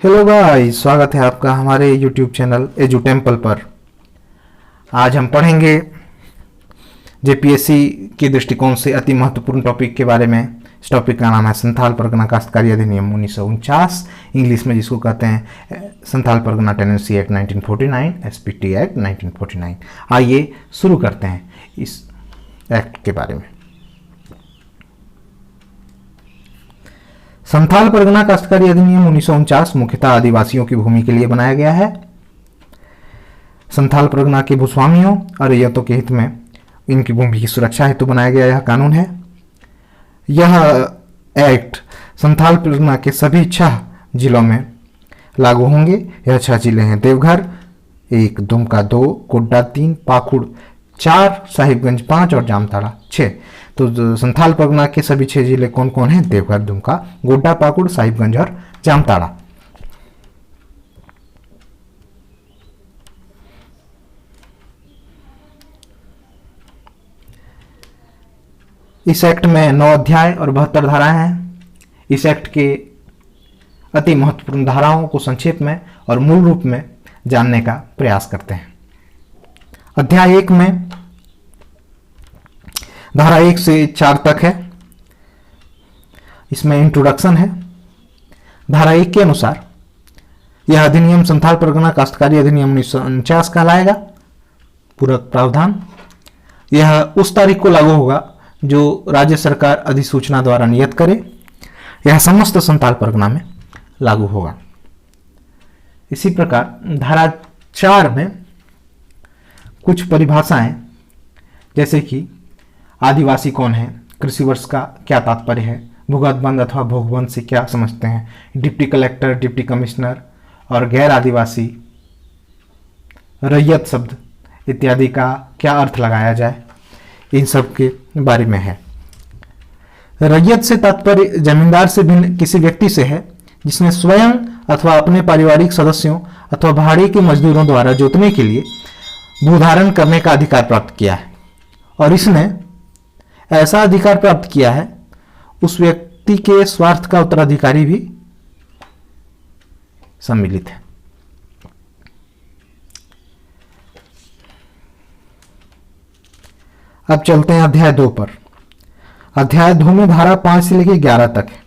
Hello guys, स्वागत है आपका हमारे यूट्यूब चैनल एजू टेम्पल पर। आज हम पढ़ेंगे जेपीएससी के दृष्टिकोण से अति महत्वपूर्ण टॉपिक के बारे में। इस टॉपिक का नाम है संथाल परगना काश्तकारी अधिनियम 1949, इंग्लिश में जिसको कहते हैं Santhal Pargana tenancy act 1949, SPT act 1949। आइए शुरू करते हैं इस एक्ट के बारे में। संथाल परगना काश्तकारी अधिनियम 1949 मुख्यतः आदिवासियों की भूमि के लिए बनाया गया है। संथाल परगना के भूस्वामियों और रैयतों के हित में इनकी भूमि की सुरक्षा हेतु बनाया गया यह कानून है। यह एक्ट संथाल परगना के सभी 6 जिलों में लागू होंगे। यह 6 जिले हैं: देवघर 1, दुमका 2, गोड्डा 3, पाकुड़ 4, साहिबगंज 5 और जामताड़ा 6। तो संथाल परगना के सभी 6 जिले कौन कौन हैं? देवघर, दुमका, गोड्डा, पाकुड़, साहिबगंज और जामताड़ा। इस एक्ट में 9 अध्याय और 72 धाराएं हैं। इस एक्ट के अति महत्वपूर्ण धाराओं को संक्षेप में और मूल रूप में जानने का प्रयास करते हैं। अध्याय 1 में धारा 1 से 4 तक है। इसमें इंट्रोडक्शन है। धारा 1 के अनुसार यह अधिनियम संथाल परगना काश्तकारी अधिनियम 1949 कहलाएगा। पूरक प्रावधान: यह उस तारीख को लागू होगा जो राज्य सरकार अधिसूचना द्वारा नियत करे। यह समस्त संथाल परगना में लागू होगा। इसी प्रकार धारा 4 में कुछ परिभाषाएं, जैसे कि आदिवासी कौन है, कृषि वर्ष का क्या तात्पर्य है, भूगतबंध अथवा भोगबंध से क्या समझते हैं, डिप्टी कलेक्टर, डिप्टी कमिश्नर और गैर आदिवासी, रैयत शब्द इत्यादि का क्या अर्थ लगाया जाए, इन सब के बारे में है। रैयत से तात्पर्य जमींदार से भिन्न किसी व्यक्ति से है जिसने स्वयं अथवा अपने पारिवारिक सदस्यों अथवा भाड़े के मजदूरों द्वारा जोतने के लिए भूधारण करने का अधिकार प्राप्त किया है और इसने ऐसा अधिकार प्राप्त किया है उस व्यक्ति के स्वार्थ का उत्तराधिकारी भी सम्मिलित है। अब चलते हैं अध्याय 2 पर। अध्याय 2 में धारा 5 से लेकर 11 तक है।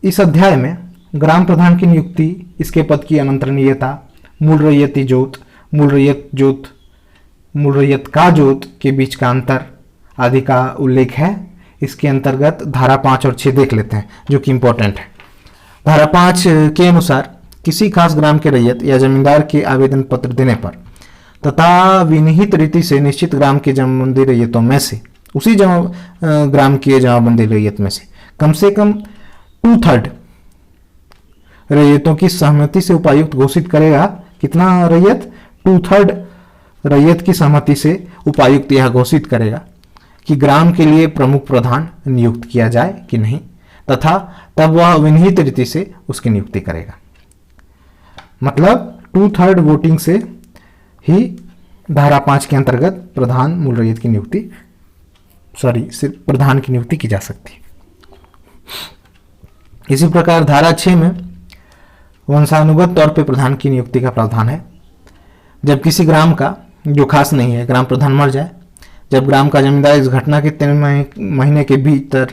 इस अध्याय में ग्राम प्रधान की नियुक्ति, इसके पद की अनंतरणीयता, मूल रैयती जोत, मूल रैयत का जोत के बीच का अंतर आदि का उल्लेख है। इसके अंतर्गत धारा 5 और 6 देख लेते हैं जो कि इंपॉर्टेंट है। धारा 5 के अनुसार किसी खास ग्राम के रैयत या जमींदार के आवेदन पत्र देने पर तथा विनिहित रीति से निश्चित ग्राम के जमाबंदी रैयतों में से, उसी ग्राम के जमाबंदी रैयत में से कम 2/3 रैयतों की सहमति से उपायुक्त घोषित करेगा। कितना रैयत? 2/3 रैयत की सहमति से उपायुक्त यह घोषित करेगा कि ग्राम के लिए प्रमुख प्रधान नियुक्त किया जाए कि नहीं, तथा तब वह विनिहित रीति से उसकी नियुक्ति करेगा। मतलब 2/3 वोटिंग से ही धारा 5 के अंतर्गत प्रधान मूल रैयत की नियुक्ति सिर्फ प्रधान की नियुक्ति की जा सकती है। इसी प्रकार धारा 6 में वंशानुगत तौर पर प्रधान की नियुक्ति का प्रावधान है। जब किसी ग्राम का, जो खास नहीं है, ग्राम प्रधान मर जाए, जब ग्राम का जमींदार इस घटना के 3 महीने के भीतर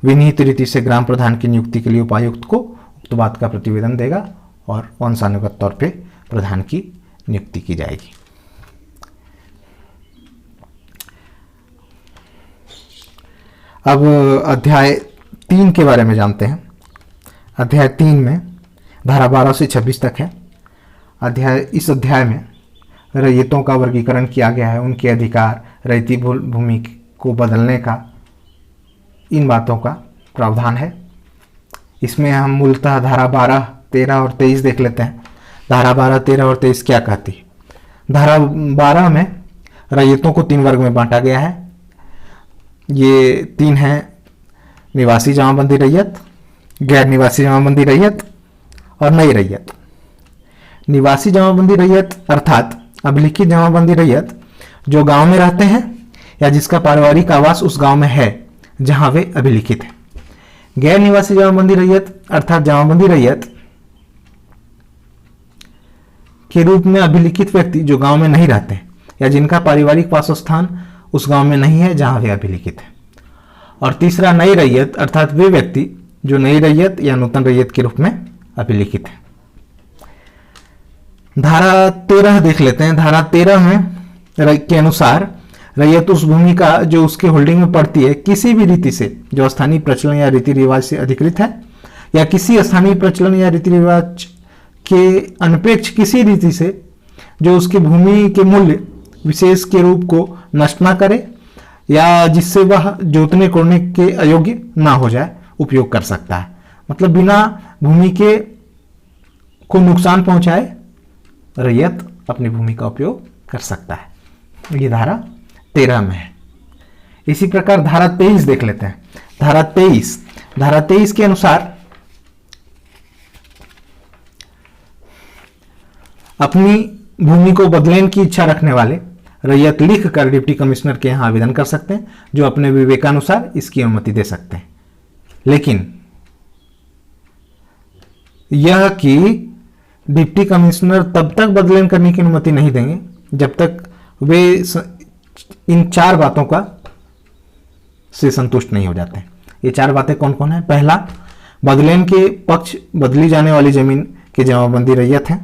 विनिहित रीति से ग्राम प्रधान की नियुक्ति के लिए उपायुक्त को उक्त बात का प्रतिवेदन देगा और वंशानुगत तौर पे प्रधान की नियुक्ति की जाएगी। अब अध्याय 3 के बारे में जानते हैं। अध्याय 3 में धारा 12 से 26 तक है। इस अध्याय में रैयतों का वर्गीकरण किया गया है, उनके अधिकार, रैयती भूमि को बदलने का, इन बातों का प्रावधान है। इसमें हम मूलतः धारा 12, 13 और 23 देख लेते हैं। धारा 12, 13 और 23 क्या कहती है? धारा 12 में रैयतों को 3 वर्ग में बांटा गया है। ये 3 हैं: निवासी जमाबंदी रैयत, गैर निवासी जमाबंदी रैयत और नई रैयत। निवासी जमाबंदी रैयत अर्थात अभिलिखित जमाबंदी रैयत जो गांव में रहते हैं या जिसका पारिवारिक आवास उस गांव में है जहां वे अभिलिखित हैं। गैर निवासी जमाबंदी रैयत अर्थात जमाबंदी रैयत के रूप में अभिलिखित व्यक्ति जो गांव में नहीं रहते या जिनका पारिवारिक वासस्थान उस गांव में नहीं है जहां वे अभिलिखित है। और तीसरा नई रैयत अर्थात वे व्यक्ति जो नई रैयत या नूतन रैयत के रूप में अभिलिखित है। धारा 13 देख लेते हैं। धारा 13 में के अनुसार रैयत उस भूमि का जो उसके होल्डिंग में पड़ती है किसी भी रीति से जो स्थानीय प्रचलन या रीति रिवाज से अधिकृत है या किसी स्थानीय प्रचलन या रीति रिवाज के अनपेक्ष किसी रीति से जो उसकी भूमि के मूल्य विशेष के रूप को नष्ट ना करे या जिससे वह जोतने कोड़ने के अयोग्य ना हो जाए उपयोग कर सकता है। मतलब बिना भूमि के को नुकसान पहुंचाए रैयत अपनी भूमि का उपयोग कर सकता है। ये धारा 13 में है। इसी प्रकार धारा 23 देख लेते हैं। धारा 23 के अनुसार अपनी भूमि को बदलने की इच्छा रखने वाले रैयत लिख कर डिप्टी कमिश्नर के यहां आवेदन कर सकते हैं जो अपने विवेकानुसार इसकी अनुमति दे सकते हैं। लेकिन यह कि डिप्टी कमिश्नर तब तक बदलाव करने की अनुमति नहीं देंगे जब तक वे इन 4 बातों का से संतुष्ट नहीं हो जाते। ये 4 बातें कौन कौन है? पहला, बदलेन के पक्ष बदली जाने वाली जमीन के जमाबंदी रैयत है।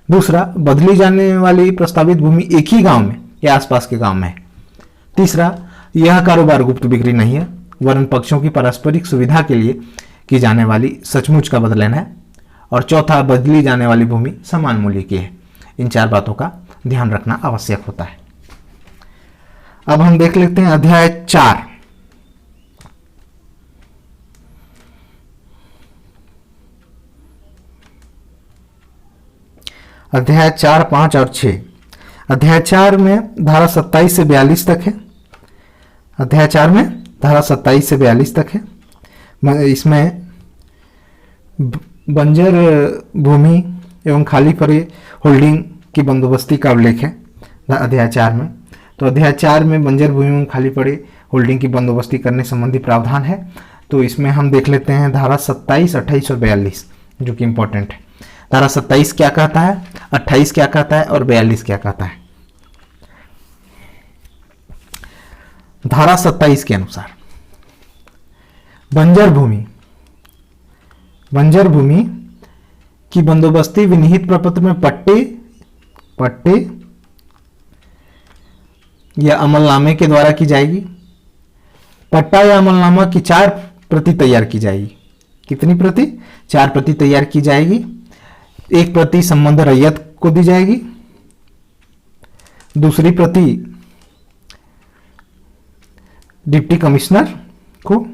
दूसरा, बदली जाने वाली प्रस्तावित भूमि एक ही गांव में या आसपास के गांव में है। तीसरा, यह कारोबार गुप्त बिक्री नहीं है वरन पक्षों की पारस्परिक सुविधा के लिए की जाने वाली सचमुच का बदलेन है। और चौथा, बदली जाने वाली भूमि समान मूल्य की है। इन 4 बातों का ध्यान रखना आवश्यक होता है। अब हम देख लेते हैं अध्याय 4। अध्याय 4, 5 और 6। अध्याय 4 में धारा 27 से 42 तक है। अध्याय 4 में धारा 27 से 42 तक है। इसमें बंजर भूमि एवं खाली पड़े होल्डिंग की बंदोबस्ती का उल्लेख है अध्याय 4 में। तो अध्याय 4 में बंजर भूमि एवं खाली पड़े होल्डिंग की बंदोबस्ती करने संबंधी प्रावधान है। तो इसमें हम देख लेते हैं धारा 27, 28 और 42 जो कि इंपॉर्टेंट है। धारा 27 क्या कहता है, 28 क्या कहता है और 42 क्या कहता है। धारा 27 के अनुसार बंजर भूमि की बंदोबस्ती विनिहित प्रपत्र में पट्टे या अमलनामे के द्वारा की जाएगी। पट्टा या अमलनामा की 4 प्रति तैयार की जाएगी। कितनी प्रति? 4 प्रति तैयार की जाएगी। 1 प्रति संबंध रैयत को दी जाएगी, दूसरी प्रति डिप्टी कमिश्नर को,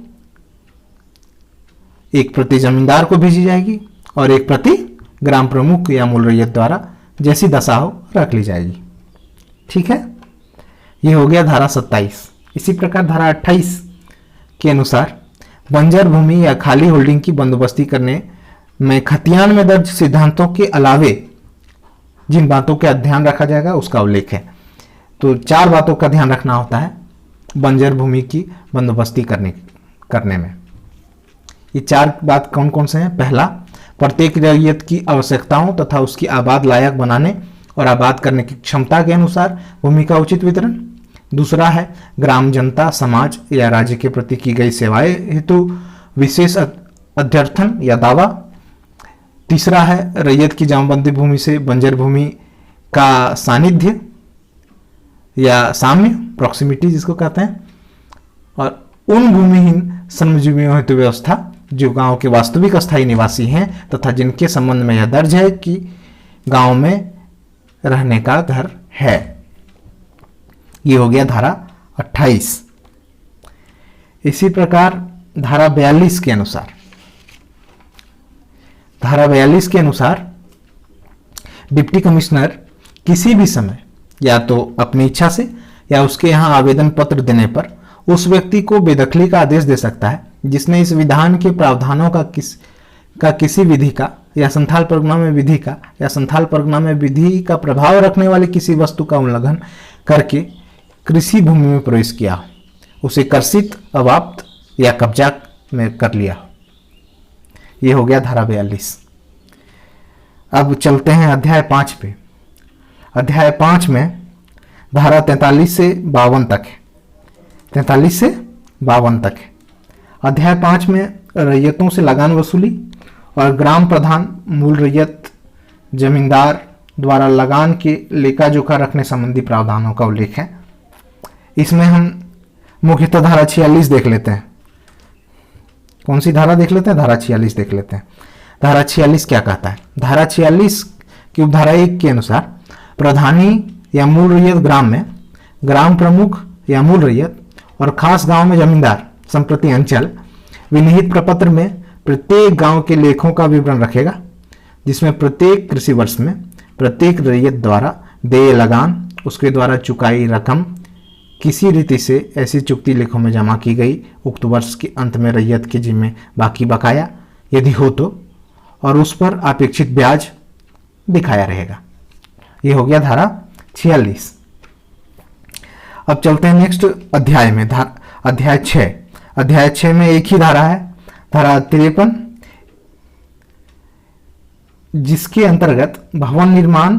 1 प्रति जमींदार को भेजी जाएगी और 1 प्रति ग्राम प्रमुख या मूल रैयत द्वारा जैसी दशा हो रख ली जाएगी। ठीक है, ये हो गया धारा 27। इसी प्रकार धारा 28 के अनुसार बंजर भूमि या खाली होल्डिंग की बंदोबस्ती करने में खतियान में दर्ज सिद्धांतों के अलावे जिन बातों का ध्यान रखा जाएगा उसका उल्लेख है। तो 4 बातों का ध्यान रखना होता है बंजर भूमि की बंदोबस्ती करने में। ये 4 बात कौन कौन से हैं? पहला, प्रत्येक रैयत की आवश्यकताओं तथा उसकी आबाद लायक बनाने और आबाद करने की क्षमता के अनुसार भूमि का उचित वितरण। दूसरा है ग्राम जनता, समाज या राज्य के प्रति की गई सेवाएं हेतु विशेष अध्यर्थन या दावा। तीसरा है रैयत की जमाबंदी भूमि से बंजर भूमि का सानिध्य या साम्य, प्रॉक्सिमिटी जिसको कहते हैं। और उन भूमिहीन श्रमजीवियों हेतु व्यवस्था जो गांव के वास्तविक अस्थायी निवासी हैं तथा जिनके संबंध में यह दर्ज है कि गांव में रहने का घर है। ये हो गया धारा 28। इसी प्रकार धारा 42 के अनुसार डिप्टी कमिश्नर किसी भी समय या तो अपनी इच्छा से या उसके यहां आवेदन पत्र देने पर उस व्यक्ति को बेदखली का आदेश दे सकता है जिसने इस विधान के प्रावधानों का किसी विधि का या संथाल परगना में विधि का या संथाल परगना में विधि का प्रभाव रखने वाली किसी वस्तु का उल्लंघन करके कृषि भूमि में प्रवेश किया, उसे कर्षित, अवाप्त या कब्जा में कर लिया हो। ये हो गया धारा 42। अब चलते हैं अध्याय 5 पे। अध्याय 5 में धारा 43 से 52 तक है। 43 से 52 तक है। अध्याय 5 में रैयतों से लगान वसूली और ग्राम प्रधान मूल रैयत जमींदार द्वारा लगान के लेखा जोखा रखने संबंधी प्रावधानों का उल्लेख है। इसमें हम मुख्यतः धारा 46 देख लेते हैं। कौन सी धारा देख लेते हैं? धारा 46 देख लेते हैं। धारा 46 क्या कहता है? धारा 46 की उपधारा 1 के अनुसार प्रधानी या मूल रैयत ग्राम में ग्राम प्रमुख या मूल रैयत और खास गांव में जमींदार संप्रति अंचल विनिहित प्रपत्र में प्रत्येक गांव के लेखों का विवरण रखेगा, जिसमें प्रत्येक कृषि वर्ष में प्रत्येक रैयत द्वारा देय लगान, उसके द्वारा चुकाई रकम किसी रीति से ऐसी चुक्ति लेखों में जमा की गई उक्त वर्ष के अंत में रैयत के जिम्मे बाकी बकाया यदि हो तो, और उस पर अपेक्षित ब्याज दिखाया रहेगा। ये हो गया धारा 46। अब चलते हैं नेक्स्ट अध्याय में, अध्याय 6। अध्याय 6 में एक ही धारा है, धारा 53, जिसके अंतर्गत भवन निर्माण,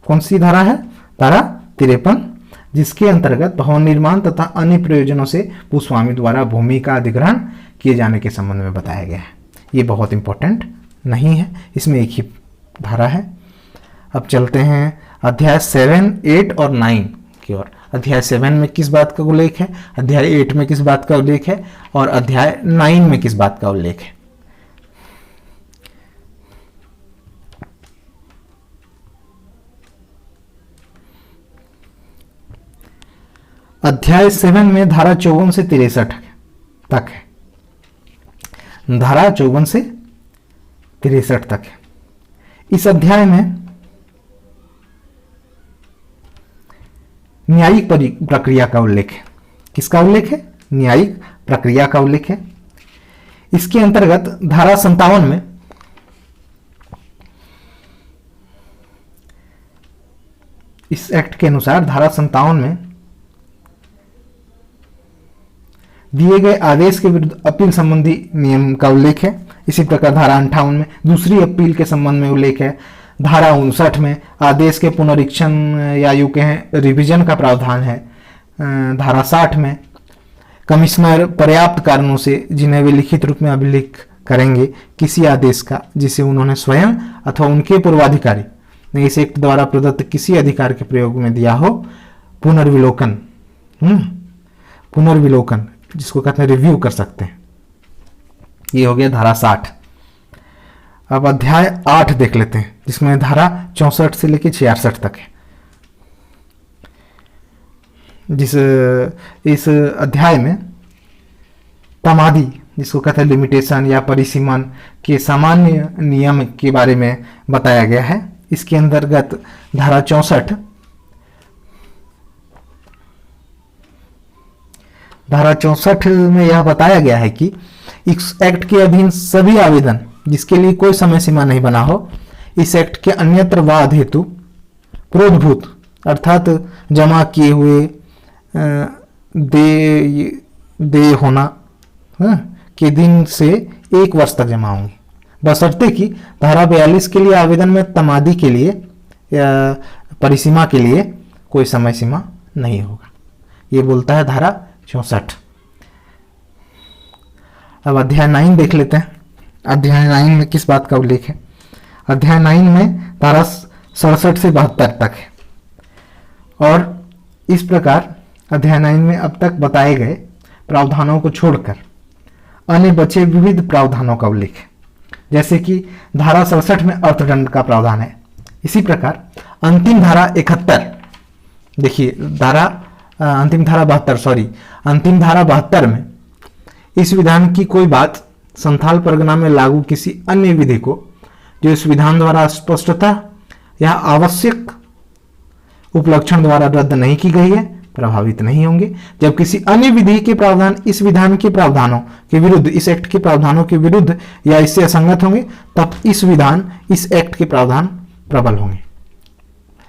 कौन सी धारा है? धारा 53, जिसके अंतर्गत भवन निर्माण तथा अन्य प्रयोजनों से भूस्वामी द्वारा भूमि का अधिग्रहण किए जाने के संबंध में बताया गया है। ये बहुत इंपॉर्टेंट नहीं है, इसमें एक ही धारा है। अब चलते हैं अध्याय 7, 8 और 9 की ओर। अध्याय 7 में किस बात का उल्लेख है, अध्याय 8 में किस बात का उल्लेख है और अध्याय 9 में किस बात का उल्लेख है। अध्याय 7 में धारा 54 से 63 तक है। धारा 54 से 63 तक है। इस अध्याय में न्यायिक प्रक्रिया का उल्लेख है। किसका उल्लेख है? न्यायिक प्रक्रिया का उल्लेख है। इसके अंतर्गत धारा 57 में इस एक्ट के अनुसार धारा 57 में दिए गए आदेश के विरुद्ध अपील संबंधी नियम का उल्लेख है। इसी प्रकार धारा 58 में दूसरी अपील के संबंध में उल्लेख है। धारा 59 में आदेश के पुनरीक्षण या यूं कहें रिवीजन का प्रावधान है। धारा 60 में कमिश्नर पर्याप्त कारणों से जिन्हें वे लिखित रूप में अभिलेख करेंगे किसी आदेश का जिसे उन्होंने स्वयं अथवा उनके पूर्वाधिकारी ने इस एक्ट द्वारा प्रदत्त किसी अधिकार के प्रयोग में दिया हो, पुनर्विलोकन पुनर्विलोकन जिसको कहते हैं रिव्यू कर सकते हैं। ये हो गया धारा 60। अब अध्याय 8 देख लेते हैं, जिसमें धारा 64 से लेकर 66 तक है। इस अध्याय में तमादी जिसको कहते हैं लिमिटेशन या परिसीमन के सामान्य नियम के बारे में बताया गया है। इसके अंतर्गत धारा 64 में यह बताया गया है कि इस एक्ट के अधीन सभी आवेदन जिसके लिए कोई समय सीमा नहीं बना हो, इस एक्ट के अन्यत्र वाद हेतु प्रोद्भूत अर्थात जमा किए हुए दे होना के दिन से 1 वर्ष तक जमा होंगे, बशर्ते कि धारा 42 के लिए आवेदन में तमादी के लिए या परिसीमा के लिए कोई समय सीमा नहीं होगा। ये बोलता है धारा 64। अब अध्याय 9 देख लेते हैं। अध्याय 9 में किस बात का उल्लेख है? अध्याय 9 में धारा 67 से 72 तक है। और इस प्रकार अध्याय 9 में अब तक बताए गए प्रावधानों को छोड़कर अन्य बचे विविध प्रावधानों का उल्लेख है, जैसे कि धारा 67 में अर्थदंड का प्रावधान है। इसी प्रकार अंतिम धारा 71, देखिए अंतिम धारा 72 में इस विधान की कोई बात संथाल परगना में लागू किसी अन्य विधि को जो इस विधान द्वारा स्पष्टता या आवश्यक उपलक्षण द्वारा रद्द नहीं की गई है प्रभावित नहीं होंगे। जब किसी अन्य विधि के प्रावधान इस विधान के प्रावधानों के विरुद्ध, इस एक्ट के प्रावधानों के विरुद्ध या इससे असंगत होंगे, तब इस एक्ट के प्रावधान प्रबल होंगे,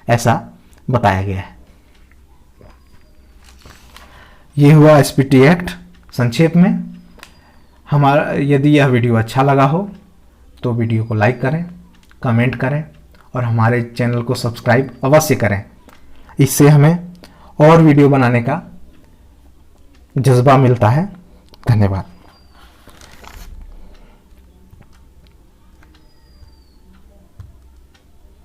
ऐसा बताया गया है। यह हुआ एसपीटी एक्ट संक्षेप में। हमारा यदि यह वीडियो अच्छा लगा हो तो वीडियो को लाइक करें, कमेंट करें और हमारे चैनल को सब्सक्राइब अवश्य करें। इससे हमें और वीडियो बनाने का जज्बा मिलता है। धन्यवाद।